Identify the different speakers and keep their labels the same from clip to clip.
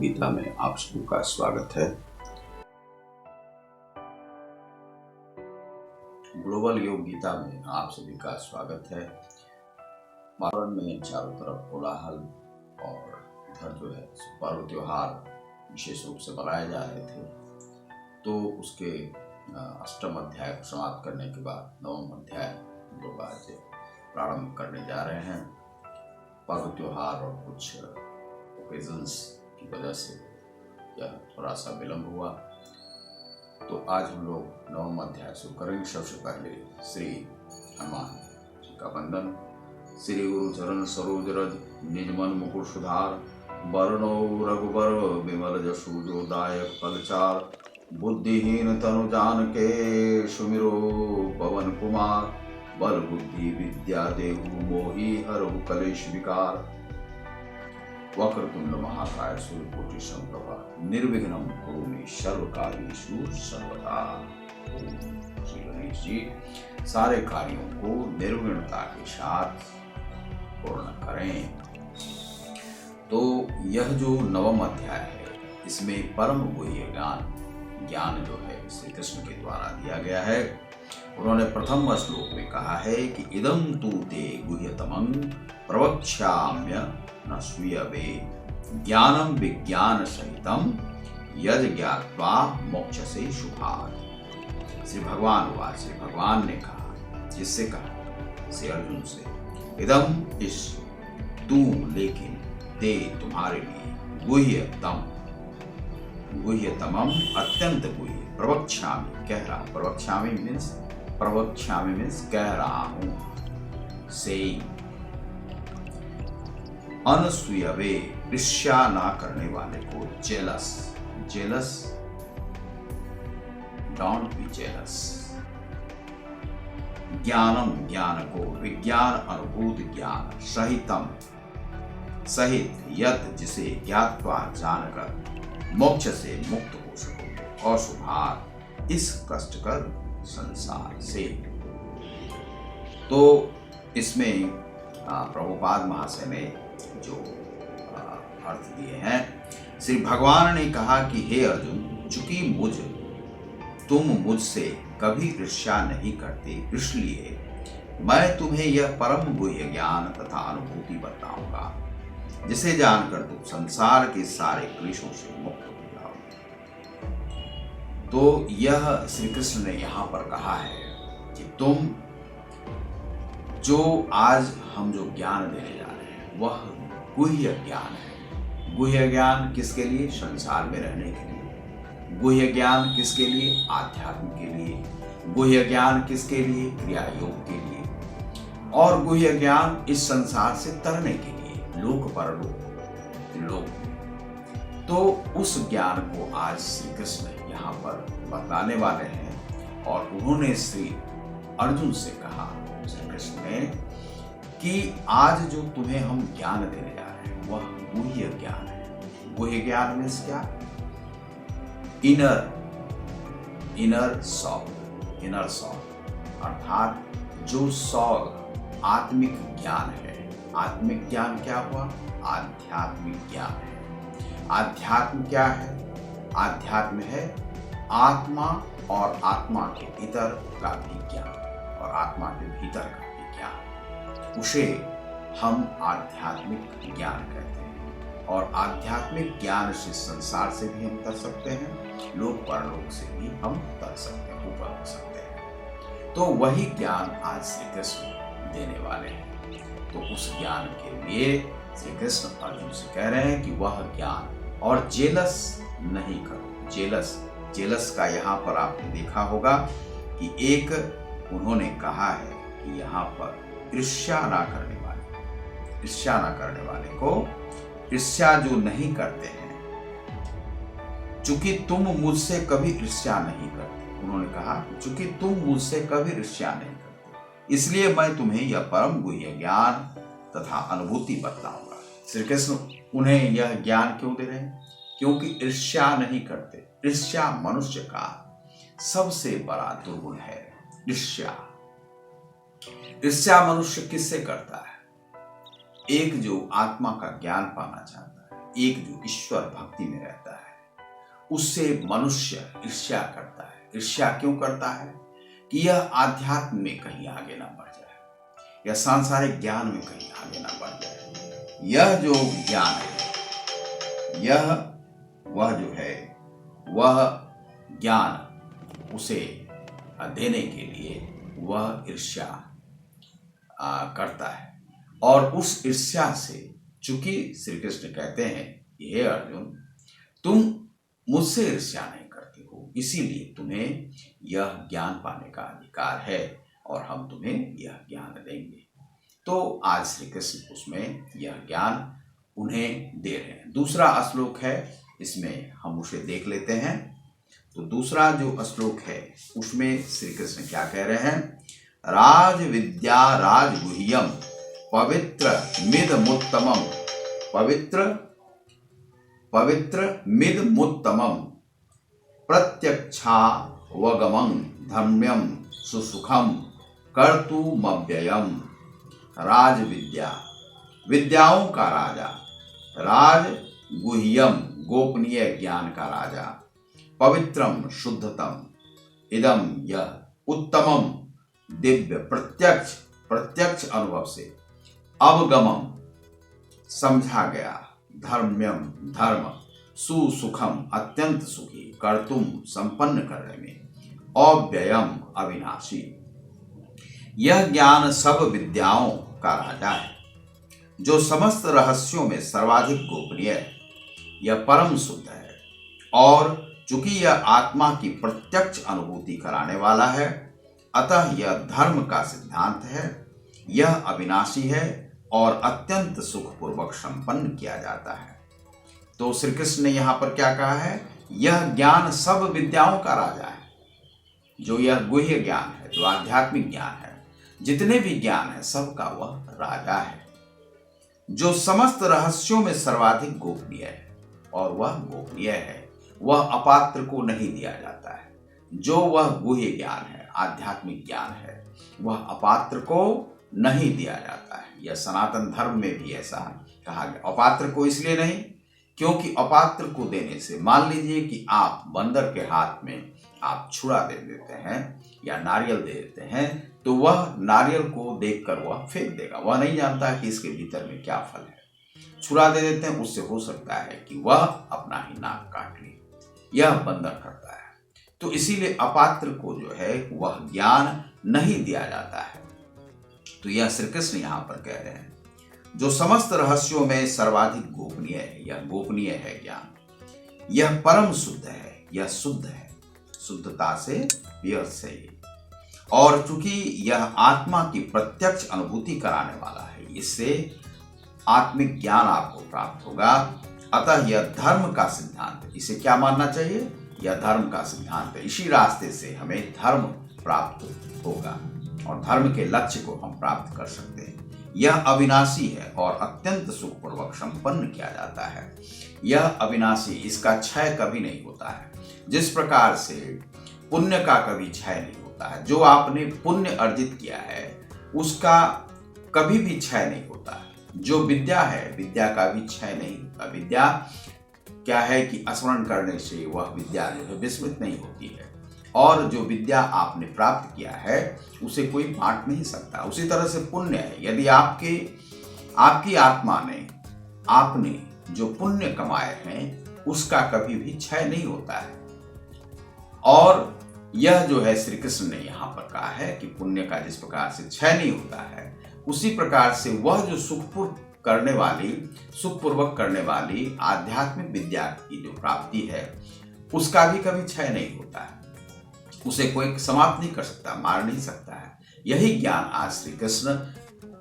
Speaker 1: गीता में आप सभी का स्वागत है। ग्लोबल योग गीता में आप सभी का स्वागत है। वातावरण में चारों तरफ कोलाहल और इधर जो है पर्व त्योहार विशेष रूप से मनाए जा रहे थे, तो उसके अष्टम अध्याय को समाप्त करने के बाद नवम अध्याय हम लोग आज प्रारंभ करने जा रहे हैं। पर्व त्योहार और कुछ ओकेजन्स की वजह से यह थोड़ा सा विलंब हुआ, तो आज हम लोग नवम अध्याय शुरू करेंगे। सबसे पहले श्री हनुमान जी का वंदन। श्री गुरु चरण सरोज रज निज मन मुकुर सुधार, वरणो रघुबर विमल जसु जो दायक फलचार, बुद्धिहीन तनु जान के सुमिरो पवन कुमार, बल बुद्धि विद्या देहु मोहि हरहु कलेश विकार, वक्रतुंड महाकाय सूर्यकोटि समप्रभा, निर्विघ्नं कुरु मे सर्व कार्येषु सर्वदा। श्री गणेश जी सारे कार्यों को निर्विघ्नता के साथ पूर्ण करें। तो यह जो नवम अध्याय है, इसमें परम गुह्य ज्ञान जो है श्री कृष्ण के द्वारा दिया गया है। उन्होंने प्रथम श्लोक में कहा है कि इदं तु ते गुह्यतमं प्रवक्ष्याम्य न सूयवे ज्ञानम विज्ञान सहितम यज ज्ञात्वा मोक्षसे शुभात्। श्री भगवान ने कहा, जिससे कहा श्री अर्जुन से, इदम इस तू लेकिन ते तुम्हारे लिए गुह्यतमम अत्यंत गुह्य, प्रवक्ष्यामि मीन्स कह रहा हूं, से अनसूयवे ईर्ष्या ना करने वाले को, जेलस डोंट बी जेलस, ज्ञान को, विज्ञान अनुभूत ज्ञान, सहित यत जिसे ज्ञात्वा जानकर मोक्ष से मुक्त हो सको, और शुभार इस कष्टकर संसार से। तो इसमें प्रभुपाद महाशय ने जो अर्थ दिए हैं, श्री भगवान ने कहा कि हे अर्जुन, चूंकि तुम मुझसे कभी ईर्ष्या नहीं करते, इसलिए मैं तुम्हें यह परम गुह्य ज्ञान तथा अनुभूति बताऊंगा, जिसे जानकर तुम संसार के सारे क्लेशों से मुक्त हो जाओ। तो यह श्री कृष्ण ने यहाँ पर कहा है कि तुम जो आज हम जो ज्ञान देने जा रहे हैं वह गुह्य ज्ञान है। गुह्य ज्ञान किसके लिए? संसार में रहने के लिए। गुह्य ज्ञान किसके लिए? आध्यात्म के लिए। गुह्य ज्ञान किसके लिए? क्रिया योग के लिए। और गुह्य ज्ञान इस संसार से तरने के लिए, लोक परलोक लोक। तो उस ज्ञान को आज श्री कृष्ण यहाँ पर बताने वाले हैं। और उन्होंने श्री अर्जुन से कहा, श्री कृष्ण ने, कि आज जो तुम्हें हम ज्ञान देने जा रहे हैं वह गुह्य ज्ञान है। गुह्य ज्ञान मीन्स क्या? इनर सॉल, अर्थात जो सॉल आत्मिक ज्ञान है। आत्मिक ज्ञान क्या हुआ? आध्यात्मिक ज्ञान है। आध्यात्म क्या है? आध्यात्म है आत्मा और आत्मा के इतर का भी ज्ञान, और आत्मा के भीतर का भी ज्ञान, उसे हम आध्यात्मिक ज्ञान कहते हैं। और आध्यात्मिक ज्ञान से संसार से भी हम तर सकते हैं, लोक परलोक से भी हम तर सकते हैं, ऊपर हो सकते हैं। तो वही ज्ञान आज श्री कृष्ण देने वाले हैं। तो उस ज्ञान के लिए श्री कृष्ण अर्जुन से कह रहे हैं कि वह ज्ञान, और जेलस नहीं करो। जेलस का यहाँ पर आपने देखा होगा कि एक उन्होंने कहा है कि यहाँ पर ईर्ष्या ना करने वाले को, ईर्ष्या जो नहीं करते हैं, चूंकि तुम मुझसे कभी ईर्ष्या नहीं करते, उन्होंने कहा चूंकि तुम मुझसे कभी ईर्ष्या नहीं करते, इसलिए मैं तुम्हें यह परम गुह्य ज्ञान तथा अनुभूति बतलाऊंगा। श्री कृष्ण उन्हें यह ज्ञान क्यों दे रहे हैं? क्योंकि ईर्ष्या नहीं करते। ईर्ष्या मनुष्य का सबसे बड़ा दुर्गुण है। ईर्ष्या मनुष्य किससे करता है? एक जो आत्मा का ज्ञान पाना चाहता है, एक जो ईश्वर भक्ति में रहता है उससे मनुष्य ईर्ष्या करता है। ईर्ष्या क्यों करता है? कि यह आध्यात्म में कहीं आगे ना बढ़ जाए या सांसारिक ज्ञान में कहीं आगे ना बढ़ जाए। यह जो ज्ञान है, यह वह जो है वह ज्ञान उसे देने के लिए वह ईर्ष्या करता है। और उस ईर्ष्या से, चूंकि श्री कृष्ण कहते हैं हे अर्जुन, तुम मुझसे ईर्ष्या नहीं करते हो, इसीलिए तुम्हें यह ज्ञान पाने का अधिकार है और हम तुम्हें यह ज्ञान देंगे। तो आज श्री कृष्ण उसमें यह ज्ञान उन्हें दे रहे हैं। दूसरा श्लोक है, इसमें हम उसे देख लेते हैं। तो दूसरा जो श्लोक है उसमें श्री कृष्ण क्या कह रहे हैं? राज विद्या राजगुह्यम पवित्र मिदमुत्तमम पवित्र मिदमुत्तमम प्रत्यक्षावगमं धर्म्यम सुसुखम कर्तुमव्ययम। राज विद्या, विद्याओं का राजा, राज गुह्यम गोपनीय ज्ञान का राजा, पवित्रम शुद्धतम, इदम यह, उत्तमम दिव्य प्रत्यक्ष अनुभव से, अवगमम समझा गया, धर्म्यम धर्म, सुसुखम अत्यंत सुखी, कर्तुम संपन्न करने में, अव्ययम अविनाशी। यह ज्ञान सब विद्याओं का राजा है, जो समस्त रहस्यों में सर्वाधिक गोपनीय है। यह परम शुद्ध है और चूंकि यह आत्मा की प्रत्यक्ष अनुभूति कराने वाला है, अतः यह धर्म का सिद्धांत है। यह अविनाशी है और अत्यंत सुखपूर्वक संपन्न किया जाता है। तो श्री कृष्ण ने यहाँ पर क्या कहा है? यह ज्ञान सब विद्याओं का राजा है। जो यह गुह्य ज्ञान है, जो आध्यात्मिक ज्ञान है, जितने भी ज्ञान है, सबका वह राजा है, जो समस्त रहस्यों में सर्वाधिक गोपनीय है। और वह गोपनीय है, वह अपात्र को नहीं दिया जाता है। जो वह गुह्य ज्ञान है, आध्यात्मिक ज्ञान है, वह अपात्र को नहीं दिया जाता है। यह सनातन धर्म में भी ऐसा कहा गया। अपात्र को इसलिए नहीं, क्योंकि अपात्र को देने से, मान लीजिए कि आप बंदर के हाथ में आप छुरा दे देते हैं या नारियल दे देते हैं, तो वह नारियल को देखकर वह फेंक देगा। वह नहीं जानता है कि इसके भीतर में क्या फल है। छुरा दे देते हैं, उससे हो सकता है कि वह अपना ही नाक काट ले। यह बंदर करता है। तो इसीलिए अपात्र को जो है वह ज्ञान नहीं दिया जाता है। तो यह श्री कृष्ण यहाँ पर कह रहे हैं, जो समस्त रहस्यों में सर्वाधिक गोपनीय है, यह गोपनीय है ज्ञान। यह परम शुद्ध है, यह शुद्ध है, शुद्धता से व्यर्थ से ही। और चूंकि यह आत्मा की प्रत्यक्ष अनुभूति कराने वाला है, इससे आत्मिक ज्ञान आपको प्राप्त होगा। अतः यह धर्म का सिद्धांत है। इसे क्या मानना चाहिए? यह धर्म का सिद्धांत है। इसी रास्ते से हमें धर्म प्राप्त होगा और धर्म के लक्ष्य को हम प्राप्त कर सकते हैं। यह अविनाशी है और अत्यंत सुखपूर्वक संपन्न किया जाता है। यह अविनाशी, इसका क्षय कभी नहीं होता है। जिस प्रकार से पुण्य का कभी क्षय नहीं होता है, जो आपने पुण्य अर्जित किया है उसका कभी भी क्षय नहीं होता है। जो विद्या है, विद्या का भी क्षय नहीं होता। विद्या क्या है कि स्मरण करने से वह विद्या जो है विस्मृत नहीं होती है। और जो विद्या आपने प्राप्त किया है उसे कोई बांट नहीं सकता। उसी तरह से पुण्य है, यदि आपकी आत्मा ने, आपने जो पुण्य कमाए हैं उसका कभी भी क्षय नहीं होता है। और यह जो है श्री कृष्ण ने यहाँ पर कहा है कि पुण्य का जिस प्रकार से क्षय नहीं होता है, उसी प्रकार से वह जो सुखपूर्वक करने वाली आध्यात्मिक विद्या की जो प्राप्ति है उसका भी कभी क्षय नहीं होता है। उसे कोई समाप्त नहीं कर सकता, मार नहीं सकता है। यही ज्ञान आज श्री कृष्ण,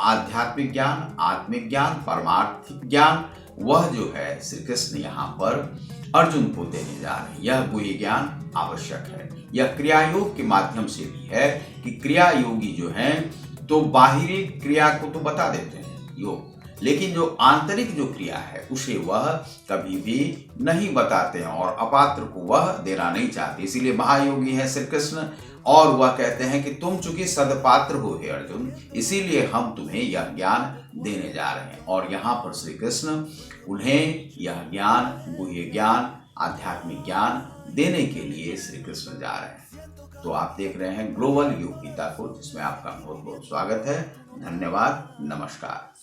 Speaker 1: आध्यात्मिक ज्ञान, आत्मिक ज्ञान, परमार्थिक ज्ञान, वह जो है श्री कृष्ण यहाँ पर अर्जुन को देने जा रहे हैं। यह गुह्य ज्ञान आवश्यक है। यह क्रिया योग के माध्यम से भी है कि क्रिया योगी जो हैं तो बाहरी क्रिया को तो बता देते हैं योग, लेकिन जो आंतरिक जो क्रिया है उसे वह कभी भी नहीं बताते हैं और अपात्र को वह देना नहीं चाहते। इसीलिए महायोगी हैं श्री कृष्ण और वह कहते हैं कि तुम चूंकि सदपात्र हो हे अर्जुन, इसीलिए हम तुम्हें यह ज्ञान देने जा रहे हैं। और यहाँ पर श्री कृष्ण उन्हें यह ज्ञान, गुह्य ज्ञान, आध्यात्मिक ज्ञान देने के लिए श्री कृष्ण जा रहे हैं। तो आप देख रहे हैं ग्लोबल योग गीता को, जिसमें आपका बहुत बहुत स्वागत है। धन्यवाद, नमस्कार।